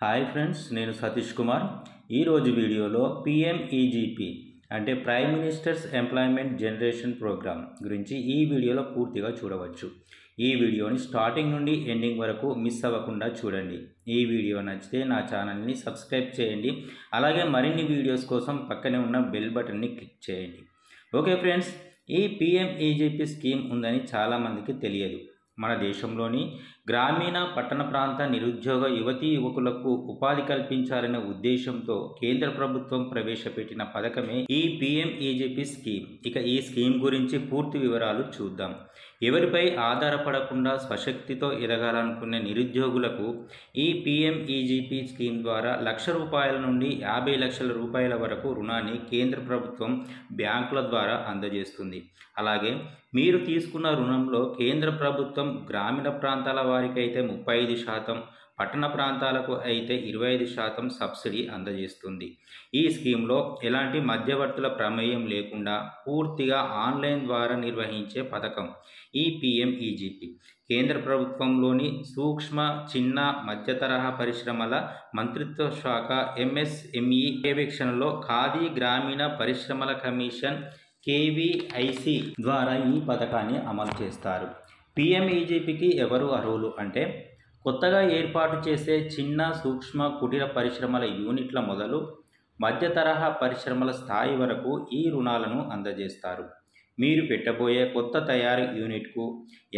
Hi friends, నేను సతీష్ కుమార్. ఈరోజు వీడియోలో పిఎంఈజీపీ అంటే prime minister's employment generation programme గురించి ఈ వీడియోలో పూర్తిగా చూడవచ్చు. ఈ వీడియోని స్టార్టింగ్ నుండి ఎండింగ్ వరకు మిస్ అవ్వకుండా చూడండి. ఈ వీడియో నచ్చితే నా ఛానల్ని సబ్స్క్రైబ్ చేయండి. అలాగే మరిన్ని వీడియోస్ కోసం పక్కనే ఉన్న బెల్ బటన్ని క్లిక్ చేయండి. ఓకే ఫ్రెండ్స్, ఈ పిఎంఈజీపీ స్కీమ్ ఉందని చాలామందికి తెలియదు. మన దేశంలోని గ్రామీణ పట్టణ ప్రాంత నిరుద్యోగ యువతీ యువకులకు ఉపాధి కల్పించాలనే ఉద్దేశంతో కేంద్ర ప్రభుత్వం ప్రవేశపెట్టిన పథకమే ఈ పిఎంఈజీపీ స్కీమ్. ఇక ఈ స్కీమ్ గురించి పూర్తి వివరాలు చూద్దాం. ఎవరిపై ఆధారపడకుండా స్వశక్తితో ఎదగాలనుకునే నిరుద్యోగులకు ఈ పిఎంఈజీపీ స్కీమ్ ద్వారా ₹1,00,000 నుండి ₹50,00,000 వరకు రుణాన్ని కేంద్ర ప్రభుత్వం బ్యాంకుల ద్వారా అందజేస్తుంది. అలాగే మీరు తీసుకున్న రుణంలో కేంద్ర ప్రభుత్వం గ్రామీణ ప్రాంతాల వారికి అయితే 35%, పట్టణ ప్రాంతాలకు అయితే 25% సబ్సిడీ అందజేస్తుంది. ఈ స్కీమ్లో ఎలాంటి మధ్యవర్తుల ప్రమేయం లేకుండా పూర్తిగా ఆన్లైన్ ద్వారా నిర్వహించే పథకం ఈ పిఎంఈజీపీ. కేంద్ర ప్రభుత్వంలోని సూక్ష్మ, చిన్న, మధ్యతరహా పరిశ్రమల మంత్రిత్వ శాఖ ఎంఎస్ఎంఈ పర్యవేక్షణలో ఖాదీ గ్రామీణ పరిశ్రమల కమిషన్ కేవీఐసి ద్వారా ఈ పథకాన్ని అమలు చేస్తారు. పిఎంఈజీపీకి ఎవరు అర్హులు అంటే కొత్తగా ఏర్పాటు చేసే చిన్న, సూక్ష్మ, కుటీర పరిశ్రమల యూనిట్ల మొదలు మధ్య తరహా పరిశ్రమల స్థాయి వరకు ఈ రుణాలను అందజేస్తారు. మీరు పెట్టబోయే కొత్త తయారీ యూనిట్కు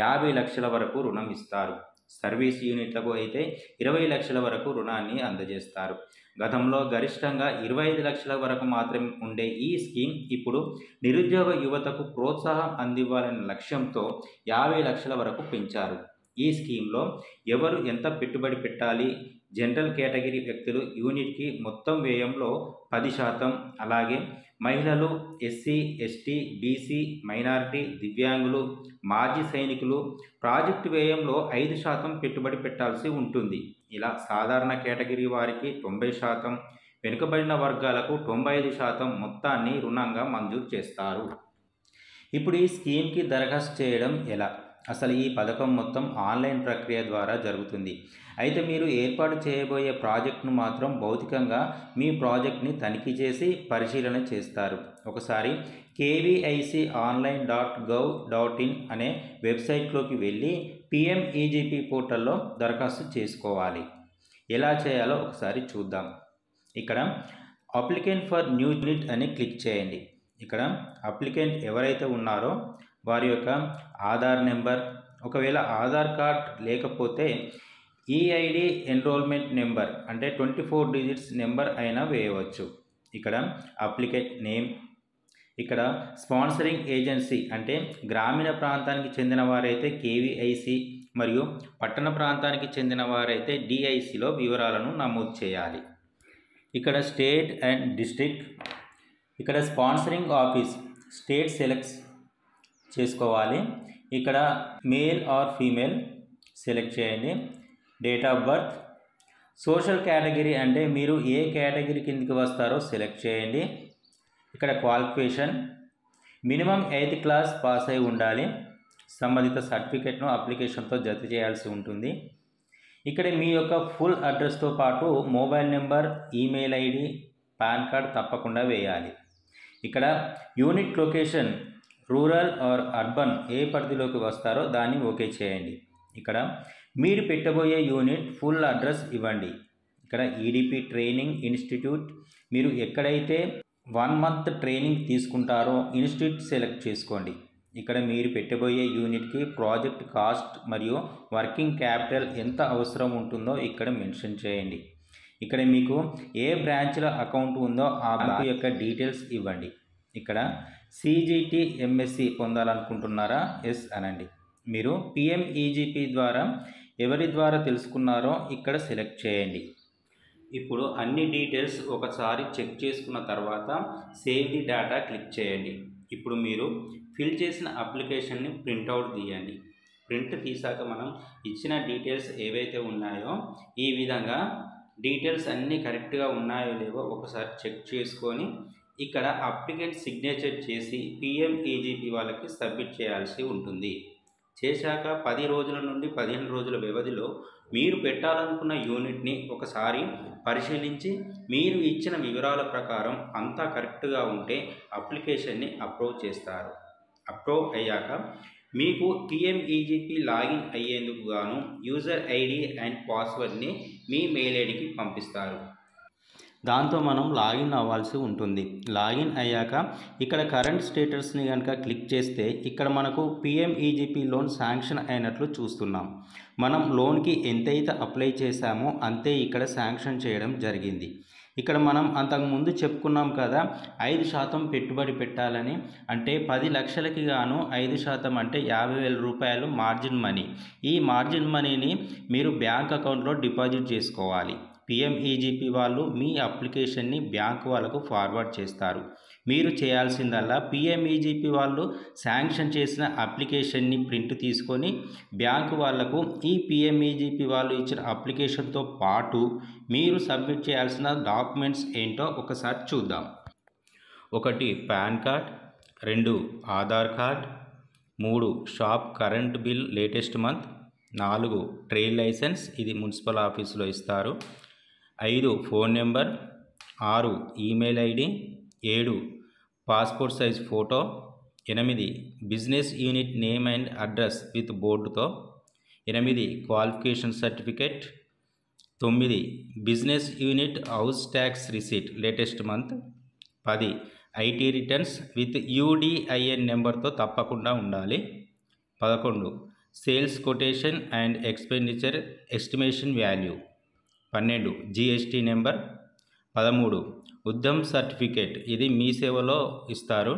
50 లక్షల వరకు రుణం ఇస్తారు. సర్వీస్ యూనిట్లకు అయితే 20 లక్షల వరకు రుణాన్ని అందజేస్తారు. గతంలో గరిష్టంగా 25 లక్షల వరకు మాత్రమే ఉండే ఈ స్కీమ్ ఇప్పుడు నిరుద్యోగ యువతకు ప్రోత్సాహం అందివ్వాలనే లక్ష్యంతో 50 లక్షల వరకు పెంచారు. ఈ స్కీమ్లో ఎవరు ఎంత పెట్టుబడి పెట్టాలి? జనరల్ కేటగిరీ వ్యక్తులు యూనిట్కి మొత్తం వ్యయంలో 10%, అలాగే మహిళలు, ఎస్సీ, ఎస్టీ, బీసీ, మైనారిటీ, దివ్యాంగులు, మాజీ సైనికులు ప్రాజెక్టు వ్యయంలో 5% పెట్టుబడి పెట్టాల్సి ఉంటుంది. ఇలా సాధారణ కేటగిరీ వారికి 90%, వెనుకబడిన వర్గాలకు 95% మొత్తాన్ని రుణంగా మంజూరు చేస్తారు. ఇప్పుడు ఈ స్కీమ్కి దరఖాస్తు చేయడం ఎలా? అసలు ఈ పథకం మొత్తం ఆన్లైన్ ప్రక్రియ ద్వారా జరుగుతుంది. అయితే మీరు ఏర్పాటు చేయబోయే ప్రాజెక్టును మాత్రం భౌతికంగా మీ ప్రాజెక్ట్ని తనిఖీ చేసి పరిశీలన చేస్తారు. ఒకసారి KVIConline.gov.in అనే వెబ్సైట్లోకి వెళ్ళి పిఎంఈజీపీ పోర్టల్లో దరఖాస్తు చేసుకోవాలి. ఎలా చేయాలో ఒకసారి చూద్దాం. ఇక్కడ అప్లికెంట్ ఫర్ న్యూ యూనిట్ అని క్లిక్ చేయండి. ఇక్కడ అప్లికెంట్ ఎవరైతే ఉన్నారో వారి యొక్క ఆధార్ నెంబర్, ఒకవేళ ఆధార్ కార్డ్ లేకపోతే ఈఐడి ఎన్రోల్మెంట్ నెంబర్ అంటే 24 డిజిట్స్ నెంబర్ అయినా వేయవచ్చు. ఇక్కడ అప్లికెంట్ నేమ్, ఇక్కడ స్పాన్సరింగ్ ఏజెన్సీ అంటే గ్రామీణ ప్రాంతానికి చెందిన వారైతే కేవీఐసి మరియు పట్టణ ప్రాంతానికి చెందిన వారైతే డిఐసిలో వివరాలను నమోదు చేయాలి. ఇక్కడ స్టేట్ అండ్ డిస్ట్రిక్ట్, ఇక్కడ స్పాన్సరింగ్ ఆఫీస్ స్టేట్ సెలెక్ట్ చేసుకోవాలి. ఇక్కడ మేల్ ఆర్ ఫీమేల్ సెలెక్ట్ చేయండి. Date of birth, social category అంటే మీరు ఏ కేటగిరీ కిందకి వస్తారో సెలెక్ట్ చేయండి. ఇక్కడ qualification, minimum 8th class pass అయి ఉండాలి. సంబంధిత సర్టిఫికెట్ను అప్లికేషన్తో జత చేయాల్సి ఉంటుంది. ఇక్కడ మీ యొక్క ఫుల్ అడ్రస్తో పాటు mobile number, email ID, PAN card తప్పకుండా వేయాలి. ఇక్కడ unit location rural or urban ఏ పరిధిలోకి వస్తారో దాన్ని ఓకే చేయండి. ఇక్కడ మీరు పెట్టబోయే యూనిట్ ఫుల్ అడ్రస్ ఇవ్వండి. ఇక్కడ ఈడిపి ట్రైనింగ్ ఇన్స్టిట్యూట్, మీరు ఎక్కడైతే 1 month ట్రైనింగ్ తీసుకుంటారో ఇన్స్టిట్యూట్ సెలెక్ట్ చేసుకోండి. ఇక్కడ మీరు పెట్టబోయే యూనిట్కి ప్రాజెక్ట్ కాస్ట్ మరియు వర్కింగ్ క్యాపిటల్ ఎంత అవసరం ఉంటుందో ఇక్కడ మెన్షన్ చేయండి. ఇక్కడ మీకు ఏ బ్రాంచ్లో అకౌంట్ ఉందో ఆ బ్యాంక్ యొక్క డీటెయిల్స్ ఇవ్వండి. ఇక్కడ CGT MSc పొందాలనుకుంటున్నారా? ఎస్ అనండి. మీరు పిఎంఈజీపీ ద్వారా ఎవరి ద్వారా తెలుసుకున్నారో ఇక్కడ సెలెక్ట్ చేయండి. ఇప్పుడు అన్ని డీటెయిల్స్ ఒకసారి చెక్ చేసుకున్న తర్వాత సేవ్ ది డేటా క్లిక్ చేయండి. ఇప్పుడు మీరు ఫిల్ చేసిన అప్లికేషన్ని ప్రింట్అవుట్ తీయండి. ప్రింట్ తీసాక మనం ఇచ్చిన డీటెయిల్స్ ఏవైతే ఉన్నాయో ఈ విధంగా డీటెయిల్స్ అన్నీ కరెక్ట్గా ఉన్నాయో లేవో ఒకసారి చెక్ చేసుకొని ఇక్కడ అప్లికెంట్ సిగ్నేచర్ చేసి పిఎంఈజీపీ వాళ్ళకి సబ్మిట్ చేయాల్సి ఉంటుంది. చేశాక 10 రోజుల నుండి 15 రోజుల వ్యవధిలో మీరు పెట్టాలనుకున్న యూనిట్ని ఒకసారి పరిశీలించి మీరు ఇచ్చిన వివరాల ప్రకారం అంతా కరెక్ట్గా ఉంటే అప్లికేషన్ని అప్రూవ్ చేస్తారు. అప్రూవ్ అయ్యాక మీకు పిఎంఈజీపీ లాగిన్ అయ్యేందుకు గాను యూజర్ ఐడి అండ్ పాస్వర్డ్ని మీ మెయిల్ ఐడికి పంపిస్తారు. దాంతో మనం లాగిన్ అవ్వాల్సి ఉంటుంది. లాగిన్ అయ్యాక ఇక్కడ కరెంట్ స్టేటస్ని కనుక క్లిక్ చేస్తే ఇక్కడ మనకు పిఎంఈజీపీ లోన్ శాంక్షన్ అయినట్లు చూస్తున్నాం. మనం లోన్కి ఎంతైతే అప్లై చేశామో అంతే ఇక్కడ శాంక్షన్ చేయడం జరిగింది. ఇక్కడ మనం అంతకుముందు చెప్పుకున్నాం కదా 5% పెట్టుబడి పెట్టాలని. అంటే 10 లక్షలకి గాను 5% అంటే 50,000 రూపాయలు మార్జిన్ మనీ. ఈ మార్జిన్ మనీని మీరు బ్యాంక్ అకౌంట్లో డిపాజిట్ చేసుకోవాలి. పిఎంఈజీపీ వాళ్ళు మీ అప్లికేషన్ని బ్యాంక్ వాళ్ళకు ఫార్వర్డ్ చేస్తారు. మీరు చేయాల్సిందల్లా పిఎంఈజీపీ వాళ్ళు శాంక్షన్ చేసిన అప్లికేషన్ని ప్రింట్ తీసుకొని బ్యాంకు వాళ్లకు ఈ పిఎంఈజీపీ వాళ్ళు ఇచ్చిన అప్లికేషన్తో పాటు మీరు సబ్మిట్ చేయాల్సిన డాక్యుమెంట్స్ ఏంటో ఒకసారి చూద్దాం. 1 PAN card, 2 Aadhaar card, 3 shop current bill latest month, 4 trade licence, ఇది మున్సిపల్ ఆఫీసులో ఇస్తారు, 5 phone number, 6 email ID, 7 passport size photo, 8 business unit name and address with బోర్డుతో, 8 qualification certificate, 9 business unit house tax receipt latest month, 10 IT returns with UDIN నెంబర్తో తప్పకుండా ఉండాలి, 11 sales quotation and expenditure estimation value, 12 GST number, 13 Udyam certificate, ఇది మీ సేవలో ఇస్తారు,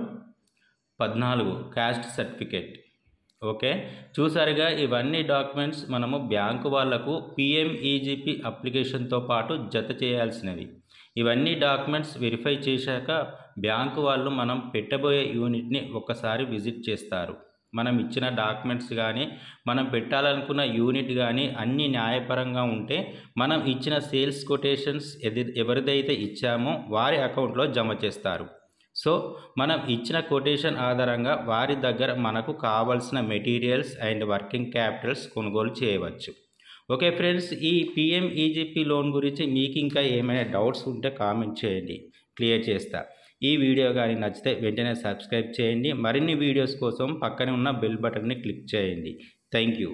14 caste certificate. Okay, చూసారుగా ఇవన్నీ documents మనము బ్యాంకు వాళ్లకు పిఎంఈజీపీ అప్లికేషన్తో పాటు జత చేయాల్సినవి. ఇవన్నీ డాక్యుమెంట్స్ వెరిఫై చేశాక బ్యాంకు వాళ్ళు మనం పెట్టబోయే యూనిట్ని ఒక్కసారి విజిట్ చేస్తారు. మనం ఇచ్చిన డాక్యుమెంట్స్ కానీ మనం పెట్టాలనుకున్న యూనిట్ కానీ అన్ని న్యాయపరంగా ఉంటే మనం ఇచ్చిన సేల్స్ కొటేషన్స్ ఎవరిదైతే ఇచ్చామో వారి అకౌంట్లో జమ చేస్తారు. సో మనం ఇచ్చిన కొటేషన్ ఆధారంగా వారి దగ్గర మనకు కావాల్సిన మెటీరియల్స్ అండ్ వర్కింగ్ క్యాపిటల్స్ కొనుగోలు చేయవచ్చు. ఓకే ఫ్రెండ్స్, ఈ పిఎంఈజీపీ లోన్ గురించి మీకు ఇంకా ఏమైనా డౌట్స్ ఉంటే కామెంట్ చేయండి, క్లియర్ చేస్తా. ఈ వీడియో కానీ నచ్చితే వెంటనే సబ్స్క్రైబ్ చేయండి. మరిన్ని వీడియోస్ కోసం పక్కనే ఉన్న బెల్ బటన్ని క్లిక్ చేయండి. Thank you.